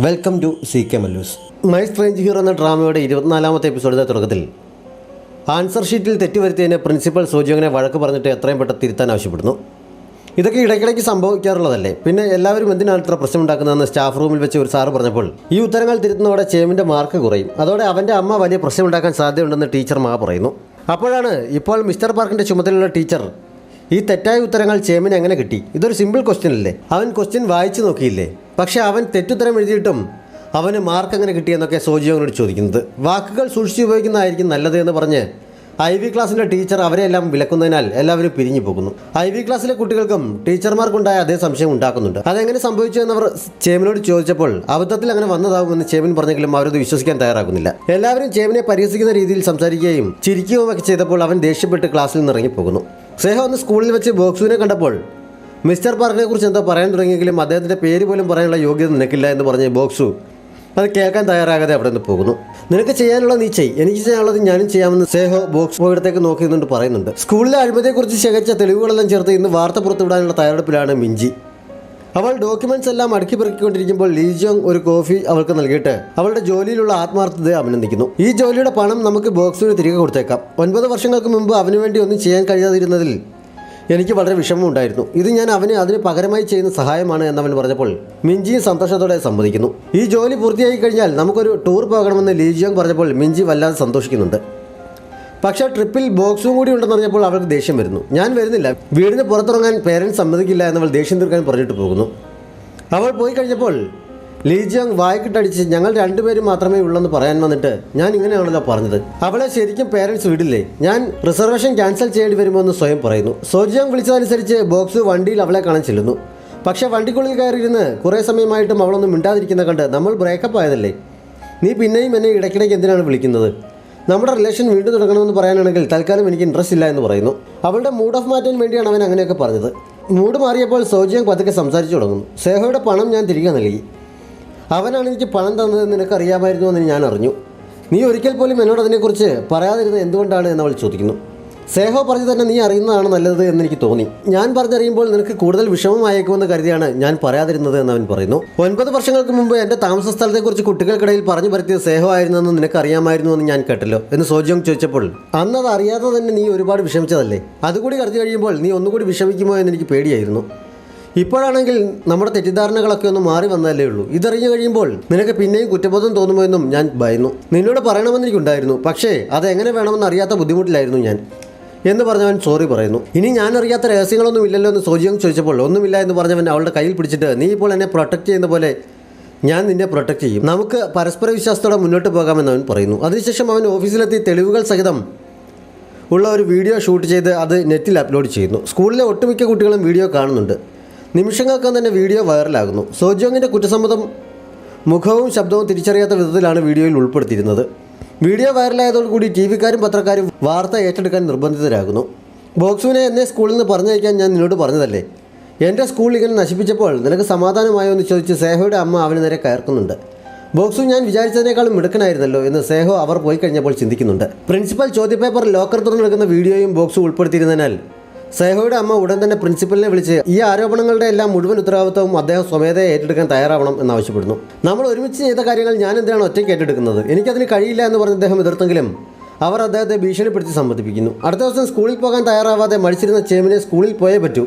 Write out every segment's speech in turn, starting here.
Welcome to CK Mallus. My strange hero എന്ന ഡ്രാമയുടെ 24ാമത്തെ എപ്പിസോഡിൻ്റെ തുടക്കത്തിൽ ആൻസർ ഷീറ്റിൽ തെറ്റുവരുത്തിയതിന് പ്രിൻസിപ്പൽ സോജിയോങ്ങിനെ വഴക്ക് പറഞ്ഞിട്ട് എത്രയും പെട്ടെന്ന് തിരുത്താൻ ആവശ്യപ്പെടുന്നു. ഇതൊക്കെ ഇടയ്ക്കിടയ്ക്ക് സംഭവിക്കാറുള്ളതല്ലേ, പിന്നെ എല്ലാവരും എന്തിനാണ് ഇത്ര പ്രശ്നമുണ്ടാക്കുന്നതെന്ന് സ്റ്റാഫ് റൂമിൽ വെച്ച് ഒരു സാറ് പറഞ്ഞപ്പോൾ ഈ ഉത്തരങ്ങൾ തിരുത്തുന്നതോടെ ചേമിൻ്റെ മാർക്ക് കുറയും, അതോടെ അവൻ്റെ അമ്മ വലിയ പ്രശ്നമുണ്ടാക്കാൻ സാധ്യതയുണ്ടെന്ന് ടീച്ചർ പറയുന്നു. അപ്പോഴാണ് ഇപ്പോൾ മിസ്റ്റർ പാർക്കിൻ്റെ ചുമതലയുള്ള ടീച്ചർ ഈ തെറ്റായ ഉത്തരങ്ങൾ ചേമിന് എങ്ങനെ കിട്ടി? ഇതൊരു സിമ്പിൾ ക്വസ്റ്റ്യൻ അല്ലേ? അവൻ ക്വസ്റ്റ്യൻ വായിച്ചു നോക്കിയില്ലേ? പക്ഷേ അവൻ തെറ്റുത്തരം എഴുതിയിട്ടും അവന് മാർക്ക് എങ്ങനെ കിട്ടിയെന്നൊക്കെ സോജിയോങ്ങിനോട് ചോദിക്കുന്നത്. വാക്കുകൾ സൂക്ഷിച്ച് ഉപയോഗിക്കുന്നതായിരിക്കും നല്ലത് എന്ന് പറഞ്ഞ് IB ക്ലാസ്സിലെ ടീച്ചർ അവരെല്ലാം വിലക്കുന്നതിനാൽ എല്ലാവരും പിരിഞ്ഞു പോകുന്നു. IB ക്ലാസ്സിലെ കുട്ടികൾക്കും ടീച്ചർമാർക്കുണ്ടായ അതേ സംശയം ഉണ്ടാക്കുന്നുണ്ട്. അതെങ്ങനെ സംഭവിച്ചു എന്നവർ ചേമിനോട് ചോദിച്ചപ്പോൾ അബദ്ധത്തിൽ അങ്ങനെ വന്നതാകുമെന്ന് ചേമിൻ പറഞ്ഞെങ്കിലും അവരത് വിശ്വസിക്കാൻ തയ്യാറാകുന്നില്ല. എല്ലാവരും ചേമിനെ പരിഹസിക്കുന്ന രീതിയിൽ സംസാരിക്കുകയും ചിരിക്കുകയും ഒക്കെ ചെയ്തപ്പോൾ അവൻ ദേഷ്യപ്പെട്ട് ക്ലാസ്സിൽ നിന്ന് ഇറങ്ങിപ്പോകുന്നു. സേഹോ ഒന്ന് സ്കൂളിൽ വെച്ച് ബോക്സുവിനെ കണ്ടപ്പോൾ മിസ്റ്റർ പാർക്കിനെ കുറിച്ച് എന്തോ പറയാൻ തുടങ്ങിയെങ്കിലും അദ്ദേഹത്തിൻ്റെ പേര് പോലും പറയാനുള്ള യോഗ്യത നിനക്കില്ല എന്ന് പറഞ്ഞ് ബോക്സു അത് കേൾക്കാൻ തയ്യാറാകാതെ അവിടെ നിന്ന് പോകുന്നു. നിനക്ക് ചെയ്യാനുള്ള നീ ചെയ്, എനിക്ക് ചെയ്യാനുള്ളത് ഞാനും ചെയ്യാമെന്ന് സേഹോ ബോക്സ് പോയിടത്തേക്ക് നോക്കിയെന്നുകൊണ്ട് പറയുന്നുണ്ട്. സ്കൂളിലെ അഴിമതിയെക്കുറിച്ച് ശേഖരിച്ച തെളിവുകളെല്ലാം ചേർത്ത് ഇന്ന് വാർത്ത പുറത്തുവിടാനുള്ള തയ്യാറെടുപ്പിലാണ് മിഞ്ചി. അവൾ ഡോക്യുമെന്റ്സ് എല്ലാം അടുക്കി പെറുക്കിക്കൊണ്ടിരിക്കുമ്പോൾ ലീജിയോങ് ഒരു കോഫി അവൾക്ക് നൽകിയിട്ട് അവളുടെ ജോലിയിലുള്ള ആത്മാർത്ഥതയെ അഭിനന്ദിക്കുന്നു. ഈ ജോലിയുടെ പണം നമുക്ക് ബോക്സിന് തിരികെ കൊടുത്തേക്കാം. 9 വർഷങ്ങൾക്ക് മുമ്പ് അവന് വേണ്ടി ഒന്നും ചെയ്യാൻ കഴിയാതിരുന്നതിൽ എനിക്ക് വളരെ വിഷമമുണ്ടായിരുന്നു. ഇത് ഞാൻ അതിന് പകരമായി ചെയ്യുന്ന സഹായമാണ് എന്നവൻ പറഞ്ഞപ്പോൾ മിഞ്ചിയും സന്തോഷത്തോടെ സമ്മതിക്കുന്നു. ഈ ജോലി പൂർത്തിയായി കഴിഞ്ഞാൽ നമുക്കൊരു ടൂർ പോകണമെന്ന് ലീജിയോങ് പറഞ്ഞപ്പോൾ മിഞ്ചി വല്ലാതെ സന്തോഷിക്കുന്നുണ്ട്. പക്ഷേ ട്രിപ്പിൽ ബോക്സും കൂടി ഉണ്ടെന്ന് പറഞ്ഞപ്പോൾ അവൾക്ക് ദേഷ്യം വരുന്നു. ഞാൻ വരുന്നില്ല, വീടിന് പുറത്തിറങ്ങാൻ പേരൻസ് സമ്മതിക്കില്ല എന്നവൾ ദേഷ്യം തീർക്കാൻ പറഞ്ഞിട്ട് പോകുന്നു. അവൾ പോയി കഴിഞ്ഞപ്പോൾ ലീജിയോങ് വായ്ക്കിട്ടടിച്ച് ഞങ്ങൾ 2 പേരും മാത്രമേ ഉള്ളെന്ന് പറയാൻ വന്നിട്ട് ഞാൻ ഇങ്ങനെയാണല്ലോ പറഞ്ഞത്, അവളെ ശരിക്കും പേരൻസ് വിടില്ലേ, ഞാൻ റിസർവേഷൻ ക്യാൻസൽ ചെയ്യേണ്ടി വരുമോ എന്ന് സ്വയം പറയുന്നു. സോജിയോങ് വിളിച്ചതനുസരിച്ച് ബോക്സ് വണ്ടിയിൽ അവളെ കാണാൻ ചെല്ലുന്നു. പക്ഷേ വണ്ടിക്കുള്ളിൽ കയറിയിരുന്ന് കുറേ സമയമായിട്ടും അവളൊന്നും മിണ്ടാതിരിക്കുന്ന കണ്ട് നമ്മൾ ബ്രേക്കപ്പ് ആയതല്ലേ, നീ പിന്നെയും എന്നെ ഇടയ്ക്കിടയ്ക്ക് എന്തിനാണ് വിളിക്കുന്നത്, നമ്മുടെ റിലേഷൻ വീണ്ടും തുടങ്ങണമെന്ന് പറയാനാണെങ്കിൽ തൽക്കാലം എനിക്ക് ഇൻട്രസ്റ്റ് ഇല്ല എന്ന് പറയുന്നു. അവളുടെ മൂഡ് ഓഫ് മാറ്റാൻ വേണ്ടിയാണ് അവൻ അങ്ങനെയൊക്കെ പറഞ്ഞത്. മൂഡ് മാറിയപ്പോൾ സോജിയോങ് പതുക്കെ സംസാരിച്ചു തുടങ്ങുന്നു. സേഹോയുടെ പണം ഞാൻ തിരികെ നൽകി, അവനാണ് എനിക്ക് പണം തന്നതെന്ന് നിനക്കറിയാമായിരുന്നു എന്ന് ഞാൻ അറിഞ്ഞു. നീ ഒരിക്കൽ പോലും എന്നോട് അതിനെക്കുറിച്ച് പറയാതിരുന്നത് എന്തുകൊണ്ടാണ് എന്നവൾ ചോദിക്കുന്നു. സേഹോ പറഞ്ഞു തന്നെ നീ അറിയുന്നതാണ് നല്ലത് എന്നെനിക്ക് തോന്നി. ഞാൻ പറഞ്ഞറിയുമ്പോൾ നിനക്ക് കൂടുതൽ വിഷമമായേക്കുമെന്ന് കരുതിയാണ് ഞാൻ പറയാതിരുന്നത് എന്നവൻ പറയുന്നു. 9 വർഷങ്ങൾക്ക് മുമ്പ് എൻ്റെ താമസ സ്ഥലത്തെക്കുറിച്ച് കുട്ടികൾക്കിടയിൽ പറഞ്ഞു പരത്തിയത് സേഹോ ആയിരുന്നെന്ന് നിനക്കറിയാമായിരുന്നു എന്ന് ഞാൻ കേട്ടല്ലോ എന്ന് സോജിയോങ് ചോദിച്ചപ്പോൾ അന്ന് അത് അറിയാതെ തന്നെ നീ ഒരുപാട് വിഷമിച്ചതല്ലേ, അതുകൂടി കരുതി കഴിയുമ്പോൾ നീ ഒന്നുകൂടി വിഷമിക്കുമോ എന്ന് എനിക്ക് പേടിയായിരുന്നു. ഇപ്പോഴാണെങ്കിൽ നമ്മുടെ തെറ്റിദ്ധാരണകളൊക്കെ ഒന്ന് മാറി വന്നതല്ലേ ഉള്ളൂ. ഇതറിഞ്ഞു കഴിയുമ്പോൾ നിനക്ക് പിന്നെയും കുറ്റബോധം തോന്നുമോ എന്നും ഞാൻ ഭയന്നു. നിന്നോട് പറയണമെന്ന് എനിക്കുണ്ടായിരുന്നു, പക്ഷേ അത് എങ്ങനെ വേണമെന്ന് അറിയാത്ത ബുദ്ധിമുട്ടിലായിരുന്നു ഞാൻ എന്ന് പറഞ്ഞവൻ സോറി പറയുന്നു. ഇനി ഞാൻ അറിയാത്ത രഹസ്യങ്ങളൊന്നും ഇല്ലല്ലോ എന്ന് സോജിയോങ് ചോദിച്ചപ്പോൾ ഒന്നുമില്ല എന്ന് പറഞ്ഞവൻ അവളുടെ കയ്യിൽ പിടിച്ചിട്ട് നീ ഇപ്പോൾ എന്നെ പ്രൊട്ടക്റ്റ് ചെയ്യുന്ന പോലെ ഞാൻ നിന്നെ പ്രൊട്ടക്റ്റ് ചെയ്യും, നമുക്ക് പരസ്പര വിശ്വാസത്തോടെ മുന്നോട്ട് പോകാമെന്ന് അവൻ പറയുന്നു. അതിനുശേഷം അവൻ ഓഫീസിലെത്തി തെളിവുകൾ സഹിതം ഉള്ള ഒരു വീഡിയോ ഷൂട്ട് ചെയ്ത് അത് നെറ്റിൽ അപ്ലോഡ് ചെയ്യുന്നു. സ്കൂളിലെ ഒട്ടുമിക്ക കുട്ടികളും വീഡിയോ കാണുന്നുണ്ട്. നിമിഷങ്ങൾക്ക് തന്നെ വീഡിയോ വൈറലാകുന്നു. സോജിയോങ്ങിൻ്റെ കുറ്റസമ്മതം മുഖവും ശബ്ദവും തിരിച്ചറിയാത്ത വിധത്തിലാണ് വീഡിയോയിൽ ഉൾപ്പെടുത്തിയിരുന്നത്. വീഡിയോ വൈറലായതോടുകൂടി TVക്കാരും പത്രക്കാരും വാർത്ത ഏറ്റെടുക്കാൻ നിർബന്ധിതരാകുന്നു. ബോക്സുവിനെ എന്നെ സ്കൂളിൽ നിന്ന് പറഞ്ഞയക്കാൻ ഞാൻ നിന്നോട് പറഞ്ഞതല്ലേ, എൻ്റെ സ്കൂൾ ഇങ്ങനെ നശിപ്പിച്ചപ്പോൾ നിനക്ക് സമാധാനമായോ എന്ന് ചോദിച്ച് സേഹോയുടെ അമ്മ അവന് നേരെ കയർക്കുന്നുണ്ട്. ബോക്സു ഞാൻ വിചാരിച്ചതിനേക്കാളും മിടുക്കനായിരുന്നല്ലോ എന്ന് സേഹോ അവർ പോയി കഴിഞ്ഞപ്പോൾ ചിന്തിക്കുന്നുണ്ട്. പ്രിൻസിപ്പൽ ചോദ്യപേപ്പർ ലോക്കർ തുറന്നെടുക്കുന്ന വീഡിയോയും ബോക്സു ഉൾപ്പെടുത്തിയിരുന്നതിനാൽ സേഹോയുടെ അമ്മ ഉടൻ തന്നെ പ്രിൻസിപ്പലിനെ വിളിച്ച് ഈ ആരോപണങ്ങളുടെ എല്ലാം മുഴുവൻ ഉത്തരവാദിത്വവും അദ്ദേഹം സ്വമേധയെ ഏറ്റെടുക്കാൻ തയ്യാറാവണം എന്ന് ആവശ്യപ്പെടുന്നു. നമ്മൾ ഒരുമിച്ച് ചെയ്ത കാര്യങ്ങൾ ഞാൻ എന്തിനാണ് ഒറ്റയ്ക്ക് ഏറ്റെടുക്കുന്നത്, എനിക്കതിന് കഴിയില്ല എന്ന് പറഞ്ഞ് അദ്ദേഹം എതിർത്തെങ്കിലും അവർ അദ്ദേഹത്തെ ഭീഷണിപ്പെടുത്തി സമ്മതിപ്പിക്കുന്നു. അടുത്ത ദിവസം സ്കൂളിൽ പോകാൻ തയ്യാറാവാതെ മടിച്ചിരുന്ന ചേമിനെ സ്കൂളിൽ പോയേ പറ്റൂ,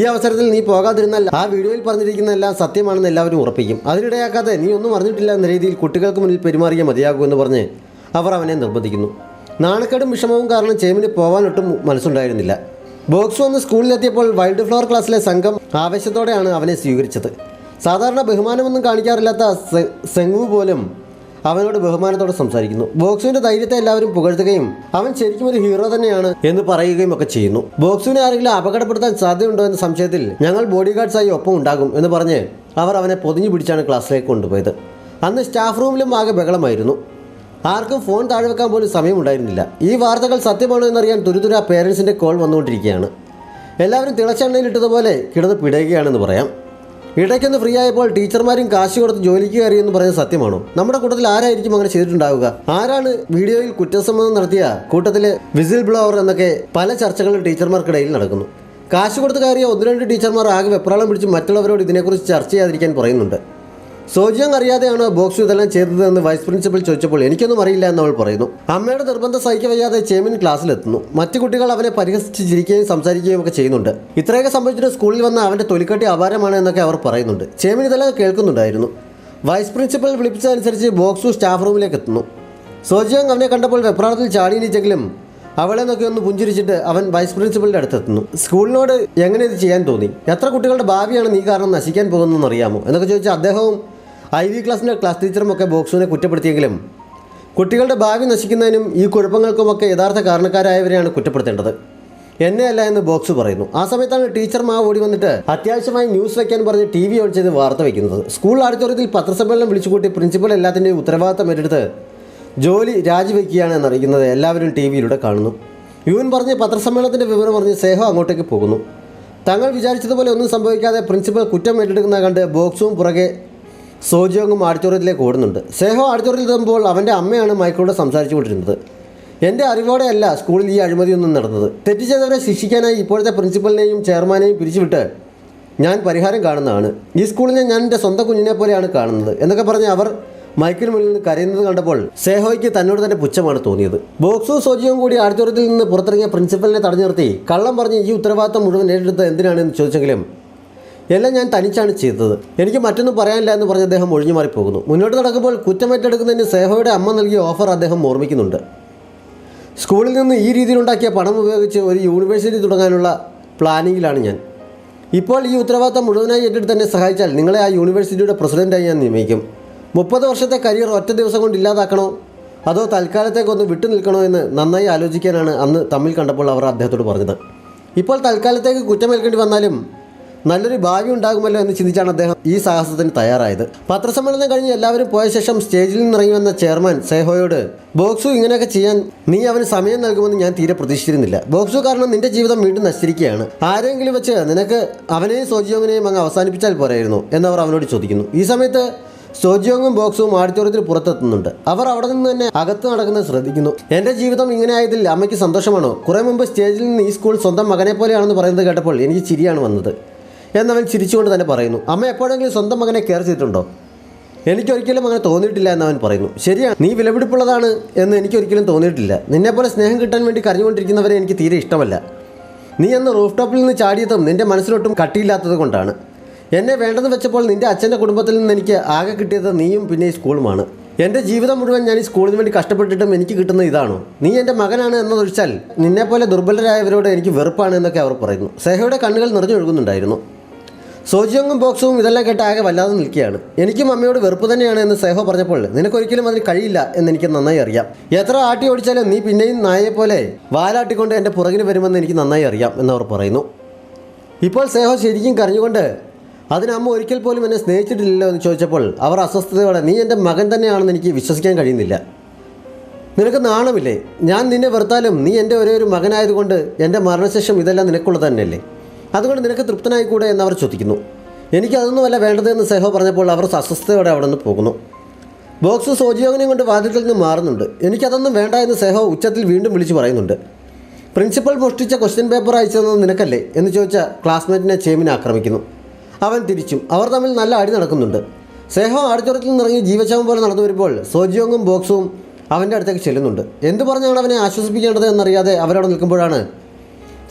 ഈ അവസരത്തിൽ നീ പോകാതിരുന്നാൽ ആ വീഡിയോയിൽ പറഞ്ഞിരിക്കുന്നതെല്ലാം സത്യമാണെന്ന് എല്ലാവരും ഉറപ്പിക്കും, അതിനിടയാക്കാതെ നീ ഒന്നും അറിഞ്ഞിട്ടില്ല എന്ന രീതിയിൽ കുട്ടികൾക്ക് മുന്നിൽ പെരുമാറിയേ മതിയാകൂ എന്ന് പറഞ്ഞ് അവർ അവനെ നിർബന്ധിക്കുന്നു. നാണക്കേടും വിഷമവും കാരണം ചേമിന് പോകാനൊട്ടും മനസ്സുണ്ടായിരുന്നില്ല. ബോക്സ് വന്ന് സ്കൂളിലെത്തിയപ്പോൾ വൈൽഡ് ഫ്ലവർ ക്ലാസ്സിലെ സംഘം ആവേശത്തോടെയാണ് അവനെ സ്വീകരിച്ചത്. സാധാരണ ബഹുമാനമൊന്നും കാണിക്കാറില്ലാത്ത സെങ്വു പോലും അവനോട് ബഹുമാനത്തോടെ സംസാരിക്കുന്നു. ബോക്സുവിൻ്റെ ധൈര്യത്തെ എല്ലാവരും പുകഴ്ത്തുകയും അവൻ ശരിക്കും ഒരു ഹീറോ തന്നെയാണ് എന്ന് പറയുകയും ഒക്കെ ചെയ്യുന്നു. ബോക്സുവിനെ ആരെങ്കിലും അപകടപ്പെടുത്താൻ സാധ്യതയുണ്ടോ എന്ന സംശയത്തിൽ ഞങ്ങൾ ബോഡി ഗാർഡ്സായി ഒപ്പം ഉണ്ടാകും എന്ന് പറഞ്ഞ് അവർ അവനെ പൊതിഞ്ഞു പിടിച്ചാണ് ക്ലാസ്സിലേക്ക് കൊണ്ടുപോയത്. അന്ന് സ്റ്റാഫ് റൂമിലും ആകെ ബഹളമായിരുന്നു. ആർക്കും ഫോൺ താഴെ വെക്കാൻ പോലും സമയമുണ്ടായിരുന്നില്ല. ഈ വാർത്തകൾ സത്യമാണോ എന്നറിയാൻ തുരുതുര പേരൻസിൻ്റെ കോൾ വന്നുകൊണ്ടിരിക്കുകയാണ്. എല്ലാവരും തിളച്ചെണ്ണയിലിട്ടതുപോലെ കിടന്ന് പിടയുകയാണെന്ന് പറയാം. ഇടയ്ക്കൊന്ന് ഫ്രീ ആയപ്പോൾ ടീച്ചർമാരും കാശ് കൊടുത്ത് ജോലിക്ക് കയറിയെന്ന് പറയുന്നത് സത്യമാണോ? നമ്മുടെ കൂട്ടത്തിൽ ആരായിരിക്കും അങ്ങനെ ചെയ്തിട്ടുണ്ടാവുക? ആരാണ് വീഡിയോയിൽ കുറ്റസമ്മതം നടത്തിയ കൂട്ടത്തിലെ വിസിൽ ബ്ലോവർ എന്നൊക്കെ പല ചർച്ചകളും ടീച്ചർമാർക്കിടയിൽ നടക്കുന്നു. കാശ് കൊടുത്ത് കയറിയ 1-2 ടീച്ചർമാർ ആകെ വെപ്രാളം പിടിച്ച് മറ്റുള്ളവരോട് ഇതിനെക്കുറിച്ച് ചർച്ച ചെയ്യാതിരിക്കാൻ പറയുന്നുണ്ട്. സോജിയോങ് അറിയാതെയാണോ ബോക്സു ഇതെല്ലാം ചെയ്തതെന്ന് വൈസ് പ്രിൻസിപ്പൽ ചോദിച്ചപ്പോൾ എനിക്കൊന്നും അറിയില്ല എന്ന് അവൾ പറയുന്നു. അമ്മയുടെ നിർബന്ധം സഹിக்க വയ്യാതെ ചേമിൻ ക്ലാസ്സിലെത്തുന്നു. മറ്റു കുട്ടികൾ അവനെ പരിഹസിച്ച് ചിരിക്കുകയും സംസാരിക്കുകയും ഒക്കെ ചെയ്യുന്നുണ്ട്. ഇത്രയൊക്കെ സംഭവിച്ചിട്ട് സ്കൂളിൽ വന്ന അവൻ്റെ തൊലിക്കട്ടി അപാരമാണ് എന്നൊക്കെ അവർ പറയുന്നുണ്ട്. ചേമിൻ ഇതെല്ലാം കേൾക്കുന്നുണ്ടായിരുന്നു. വൈസ് പ്രിൻസിപ്പൽ വിളിപ്പിച്ചതനുസരിച്ച് ബോക്സു സ്റ്റാഫ് റൂമിലേക്ക് എത്തുന്നു. സോജിയോങ് അവനെ കണ്ടപ്പോൾ വെപ്രാളത്തിൽ ചാടിയെണീച്ചെങ്കിലും അവളെ നോക്കി ഒന്ന് പുഞ്ചിരിച്ചിട്ട് അവൻ വൈസ് പ്രിൻസിപ്പലിൻ്റെ അടുത്തെത്തുന്നു. സ്കൂളിനോട് എങ്ങനെ ഇത് ചെയ്യാൻ തോന്നി? എത്ര കുട്ടികളുടെ ഭാവിയാണ് നീ കാരണം നശിക്കാൻ പോകുന്നതെന്ന് അറിയാമോ എന്നൊക്കെ ചോദിച്ചാൽ അദ്ദേഹവും IV ക്ലാസ്സിൻ്റെ ക്ലാസ് ടീച്ചറും ഒക്കെ ബോക്സുവിനെ കുറ്റപ്പെടുത്തിയെങ്കിലും കുട്ടികളുടെ ഭാവി നശിക്കുന്നതിനും ഈ കുഴപ്പങ്ങൾക്കുമൊക്കെ യഥാർത്ഥ കാരണക്കാരായവരെയാണ് കുറ്റപ്പെടുത്തേണ്ടത്, എന്നെയല്ല എന്ന് ബോക്സു പറയുന്നു. ആ സമയത്താണ് ടീച്ചർ ഓടി വന്നിട്ട് അത്യാവശ്യമായി ന്യൂസ് വയ്ക്കാൻ പറഞ്ഞ് TV ഓൺ ചെയ്ത് വാർത്ത വയ്ക്കുന്നത്. സ്കൂൾ ഓഡിറ്റോറിയത്തിൽ പത്രസമ്മേളനം വിളിച്ചുകൂട്ടി പ്രിൻസിപ്പൽ എല്ലാത്തിൻ്റെയും ഉത്തരവാദിത്തം ഏറ്റെടുത്ത് ജോലി രാജിവെക്കുകയാണ് എന്നറിയിക്കുന്നത് എല്ലാവരും TVയിലൂടെ കാണുന്നു. യുവൻ പറഞ്ഞ് പത്രസമ്മേളനത്തിൻ്റെ വിവരം പറഞ്ഞ് സേഹോ അങ്ങോട്ടേക്ക് പോകുന്നു. തങ്ങൾ വിചാരിച്ചതുപോലെ ഒന്നും സംഭവിക്കാതെ പ്രിൻസിപ്പൽ കുറ്റം ഏറ്റെടുക്കുന്ന കണ്ട് ബോക്സും പുറകെ സോജിയോങ്ങും ഓഡിറ്റോറിയത്തിലേക്ക് ഓടുന്നുണ്ട്. സേഹോ ഓഡിറ്റോറിയത്തിൽ എത്തുമ്പോൾ അവൻ്റെ അമ്മയാണ് മൈക്കിലൂടെ സംസാരിച്ചു കൊണ്ടിരുന്നത്. എൻ്റെ അറിവോടെയല്ല സ്കൂളിൽ ഈ അഴിമതിയൊന്നും നടന്നത്. തെറ്റ് ചെയ്തവരെ ശിക്ഷിക്കാനായി ഇപ്പോഴത്തെ പ്രിൻസിപ്പലിനെയും ചെയർമാനെയും പിരിച്ചുവിട്ട് ഞാൻ പരിഹാരം കാണുന്നതാണ്. ഈ സ്കൂളിനെ ഞാൻ എൻ്റെ സ്വന്തം കുഞ്ഞിനെ പോലെയാണ് കാണുന്നത് എന്നൊക്കെ പറഞ്ഞ് അവർ മൈക്കിന് മുന്നിൽ നിന്ന് കരയുന്നത് കണ്ടപ്പോൾ സേഹോയ്ക്ക് തന്നോട് തന്നെ പുച്ഛമാണ് തോന്നിയത്. ബോക്സും സോജിയും കൂടി ഓഡിറ്റോറിയത്തിൽ നിന്ന് പുറത്തിറങ്ങിയ പ്രിൻസിപ്പലിനെ തടഞ്ഞു നിർത്തി കള്ളം പറഞ്ഞ് ഈ ഉത്തരവാദിത്തം മുഴുവൻ ഏറ്റെടുത്ത് എന്തിനാണെന്ന് ചോദിച്ചെങ്കിലും എല്ലാം ഞാൻ തനിച്ചാണ് ചെയ്തത്, എനിക്ക് മറ്റൊന്നും പറയാനില്ല എന്ന് പറഞ്ഞ് അദ്ദേഹം ഒഴിഞ്ഞു മാറിപ്പോകുന്നു. മുന്നോട്ട് നടക്കുമ്പോൾ കുറ്റമേറ്റെടുക്കുന്നതിന് സേഹോയുടെ അമ്മ നൽകിയ ഓഫർ അദ്ദേഹം ഓർമ്മിക്കുന്നുണ്ട്. സ്കൂളിൽ നിന്ന് ഈ രീതിയിലുണ്ടാക്കിയ പണം ഉപയോഗിച്ച് ഒരു യൂണിവേഴ്സിറ്റി തുടങ്ങാനുള്ള പ്ലാനിങ്ങിലാണ് ഞാൻ. ഇപ്പോൾ ഈ ഉത്തരവാദിത്തം മുഴുവനായി ഏറ്റെടുത്ത് എന്നെ സഹായിച്ചാൽ നിങ്ങളെ ആ യൂണിവേഴ്സിറ്റിയുടെ പ്രസിഡൻ്റായി ഞാൻ നിയമിക്കും. 30 വർഷത്തെ കരിയർ ഒറ്റ ദിവസം കൊണ്ട് ഇല്ലാതാക്കണോ അതോ തൽക്കാലത്തേക്കൊന്ന് വിട്ടു നിൽക്കണോ എന്ന് നന്നായി ആലോചിക്കാനാണ് അന്ന് തമ്മിൽ കണ്ടപ്പോൾ അവർ അദ്ദേഹത്തോട് പറഞ്ഞത്. ഇപ്പോൾ തൽക്കാലത്തേക്ക് കുറ്റമേൽക്കേണ്ടി വന്നാലും നല്ലൊരു ഭാവി ഉണ്ടാകുമല്ലോ എന്ന് ചിന്തിച്ചാണ് അദ്ദേഹം ഈ സാഹസത്തിന് തയ്യാറായത്. പത്രസമ്മേളനം കഴിഞ്ഞ് എല്ലാവരും പോയ ശേഷം സ്റ്റേജിൽ നിന്നിറങ്ങി വന്ന ചെയർമാൻ സേഹോയോട് ബോക്സു ഇങ്ങനെയൊക്കെ ചെയ്യാൻ നീ അവന് സമയം നൽകുമെന്ന് ഞാൻ തീരെ പ്രതീക്ഷിച്ചിരുന്നില്ല. ബോക്സു കാരണം നിന്റെ ജീവിതം വീണ്ടും നശിച്ചിരിക്കുകയാണ്. ആരെങ്കിലും വെച്ച് നിനക്ക് അവനെയും സോജിയോങ്ങിനെയും അങ്ങ് അവസാനിപ്പിച്ചാൽ പോരായിരുന്നു എന്നവർ അവനോട് ചോദിക്കുന്നു. ഈ സമയത്ത് സോജിയോങ്ങും ബോക്സും ഓഡിറ്റോറിയത്തിൽ പുറത്തെത്തുന്നുണ്ട്. അവർ അവിടെ നിന്ന് തന്നെ അകത്ത് നടക്കുന്നത് ശ്രദ്ധിക്കുന്നു. എൻ്റെ ജീവിതം ഇങ്ങനെ ആയതിൽ അമ്മയ്ക്ക് സന്തോഷമാണോ? കുറേ മുമ്പ് സ്റ്റേജിൽ നിന്ന് ഈ സ്കൂൾ സ്വന്തം മകനെ പോലെയാണെന്ന് പറയുന്നത് കേട്ടപ്പോൾ എനിക്ക് ചിരിയാണ് വന്നത് എന്നവൻ ചിരിച്ചുകൊണ്ട് തന്നെ പറയുന്നു. അമ്മ എപ്പോഴെങ്കിലും സ്വന്തം മകനെ കെയർ ചെയ്തിട്ടുണ്ടോ? എനിക്കൊരിക്കലും അങ്ങനെ തോന്നിയിട്ടില്ല എന്നവൻ പറയുന്നു. ശരിയാണ്, നീ വിലപിടിപ്പുള്ളതാണ് എന്ന് എനിക്കൊരിക്കലും തോന്നിയിട്ടില്ല. നിന്നെപ്പോലെ സ്നേഹം കിട്ടാൻ വേണ്ടി കരഞ്ഞുകൊണ്ടിരിക്കുന്നവരെ എനിക്ക് തീരെ ഇഷ്ടമല്ല. നീ അന്ന് റൂഫ് ടോപ്പിൽ നിന്ന് ചാടിയതും നിൻ്റെ മനസ്സിലൊട്ടും കട്ടിയില്ലാത്തത് കൊണ്ടാണ്. എന്നെ വേണ്ടെന്ന് വെച്ചപ്പോൾ നിൻ്റെ അച്ഛൻ്റെ കുടുംബത്തിൽ നിന്ന് എനിക്ക് ആകെ കിട്ടിയത് നീയും പിന്നെ ഈ സ്കൂളുമാണ്. എൻ്റെ ജീവിതം മുഴുവൻ ഞാൻ ഈ സ്കൂളിന് വേണ്ടി കഷ്ടപ്പെട്ടിട്ടും എനിക്ക് കിട്ടുന്നത് ഇതാണോ? നീ എൻ്റെ മകനാണ് എന്നതൊഴിച്ചാൽ നിന്നെപ്പോലെ ദുർബലരായവരോട് എനിക്ക് വെറുപ്പാണ് എന്നൊക്കെ അവർ പറയുന്നു. സേഹയുടെ കണ്ണുകൾ നിറഞ്ഞൊഴുകുന്നുണ്ടായിരുന്നു. സോജിയോങ്ങും ബോക്സും ഇതെല്ലാം കേട്ട് ആകെ വല്ലാതെ നിൽക്കുകയാണ്. എനിക്കും അമ്മയോട് വെറുപ്പ് തന്നെയാണ് എന്ന് സേഹോ പറഞ്ഞപ്പോൾ നിനക്കൊരിക്കലും അതിന് കഴിയില്ല എന്നെനിക്ക് നന്നായി അറിയാം. എത്ര ആട്ടി ഓടിച്ചാലും നീ പിന്നെയും നായയെപ്പോലെ വാലാട്ടിക്കൊണ്ട് എൻ്റെ പുറകിന് വരുമെന്ന് എനിക്ക് നന്നായി അറിയാം എന്നവർ പറയുന്നു. ഇപ്പോൾ സേഹോ ശരിക്കും കരഞ്ഞുകൊണ്ട് അതിനമ്മ ഒരിക്കൽ പോലും എന്നെ സ്നേഹിച്ചിട്ടില്ലല്ലോ എന്ന് ചോദിച്ചപ്പോൾ അവർ അസ്വസ്ഥതയോടെ നീ എൻ്റെ മകൻ തന്നെയാണെന്ന് എനിക്ക് വിശ്വസിക്കാൻ കഴിയുന്നില്ല. നിനക്ക് നാണമില്ലേ? ഞാൻ നിന്നെ വെറുത്താലും നീ എൻ്റെ ഒരേ ഒരു മകനായതുകൊണ്ട് എൻ്റെ മരണശേഷം ഇതെല്ലാം നിനക്കുള്ളത് തന്നെയല്ലേ? അതുകൊണ്ട് നിനക്ക് തൃപ്തനായിക്കൂടെ എന്നവർ ചോദിക്കുന്നു. എനിക്കതൊന്നുമല്ല വേണ്ടതെന്ന് സേഹോ പറഞ്ഞപ്പോൾ അവർ അസ്വസ്ഥതയോടെ അവിടെ നിന്ന് പോകുന്നു. ബോക്സ് സോജിയോങ്ങിനെയും കൊണ്ട് വാതിൽക്കൽ നിന്ന് മാറുന്നുണ്ട്. എനിക്കതൊന്നും വേണ്ട എന്ന് സേഹോ ഉച്ചത്തിൽ വീണ്ടും വിളിച്ചു പറയുന്നുണ്ട്. പ്രിൻസിപ്പൽ മോഷ്ടിച്ച ക്വസ്റ്റ്യൻ പേപ്പർ അയച്ചു തന്നത് നിനക്കല്ലേ എന്ന് ചോദിച്ച ക്ലാസ്മേറ്റിനെ ചേമിനെ ആക്രമിക്കുന്നു. അവൻ തിരിച്ചും. അവർ തമ്മിൽ നല്ല അടി നടക്കുന്നുണ്ട്. സേഹോ ഓഡിറ്റോറിയത്തിൽ നിന്നിറങ്ങി ജീവശവം പോലെ നടന്നു വരുമ്പോൾ സോജിയോങ്ങും ബോക്സും അവൻ്റെ അടുത്തേക്ക് ചെല്ലുന്നുണ്ട്. എന്തു പറഞ്ഞാണ് അവനെ ആശ്വസിപ്പിക്കേണ്ടത് എന്നറിയാതെ അവരവിടെ നിൽക്കുമ്പോഴാണ്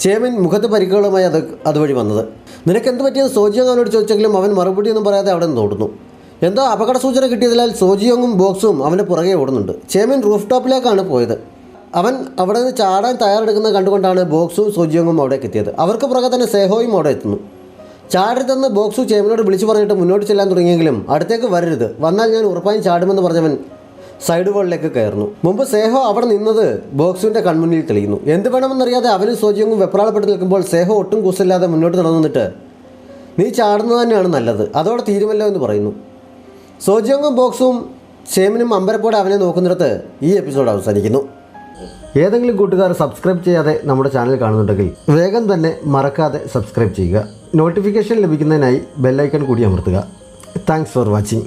ചേമിൻ മുഖത്ത് പരിക്കുകളുമായി അതുവഴി വന്നത്. നിനക്കെന്ത് പറ്റിയെന്ന് സോജിയോങ് അവനോട് ചോദിച്ചെങ്കിലും അവൻ മറുപടിയൊന്നും പറയാതെ അവിടെ നിന്ന് ഓടുന്നു. എന്തോ അപകട സൂചന കിട്ടിയതിനാൽ സോജിയോങ്ങും ബോക്സും അവൻ്റെ പുറകെ ഓടുന്നുണ്ട്. ചേമിൻ റൂഫ് ടോപ്പിലേക്കാണ് പോയത്. അവൻ അവിടെ നിന്ന് ചാടാൻ തയ്യാറെടുക്കുന്നത് കണ്ടുകൊണ്ടാണ് ബോക്സും സോജിയോങ്ങും അവിടേക്ക് എത്തിയത്. അവർക്ക് പുറകെ തന്നെ സേഹോയും അവിടെ എത്തുന്നു. ചാടരുതെന്ന് ബോക്സു ചേമിനോട് വിളിച്ചു പറഞ്ഞിട്ട് മുന്നോട്ട് ചെല്ലാൻ തുടങ്ങിയെങ്കിലും അടുത്തേക്ക് വരരുത്, വന്നാൽ ഞാൻ ഉറപ്പായും ചാടുമെന്ന് പറഞ്ഞവൻ സൈഡ് വോളിലേക്ക് കയറുന്നു. മുമ്പ് സേഹോ അവിടെ നിന്നത് ബോക്സുവിൻ്റെ കൺമുന്നിൽ തെളിയുന്നു. എന്ത് വേണമെന്നറിയാതെ അവനും സോജിയോങ്ങും വെപ്രാളപ്പെട്ട് നിൽക്കുമ്പോൾ സേഹോ ഒട്ടും കൂസല്ലാതെ മുന്നോട്ട് നടന്നു നിന്നിട്ട് നീ ചാടുന്നത് തന്നെയാണ് നല്ലത്, അതോടെ തീരുമല്ലോ എന്ന് പറയുന്നു. സോജിയോങ്ങും ബോക്സും ചേമിനും അമ്പരപ്പോടെ അവനെ നോക്കുന്നിടത്ത് ഈ എപ്പിസോഡ് അവസാനിക്കുന്നു. ഏതെങ്കിലും കൂട്ടുകാർ സബ്സ്ക്രൈബ് ചെയ്യാതെ നമ്മുടെ ചാനൽ കാണുന്നുണ്ടെങ്കിൽ വേഗം തന്നെ മറക്കാതെ സബ്സ്ക്രൈബ് ചെയ്യുക. നോട്ടിഫിക്കേഷൻ ലഭിക്കുന്നതിനായി ബെല്ലൈക്കൺ കൂടി അമർത്തുക. Thanks for watching.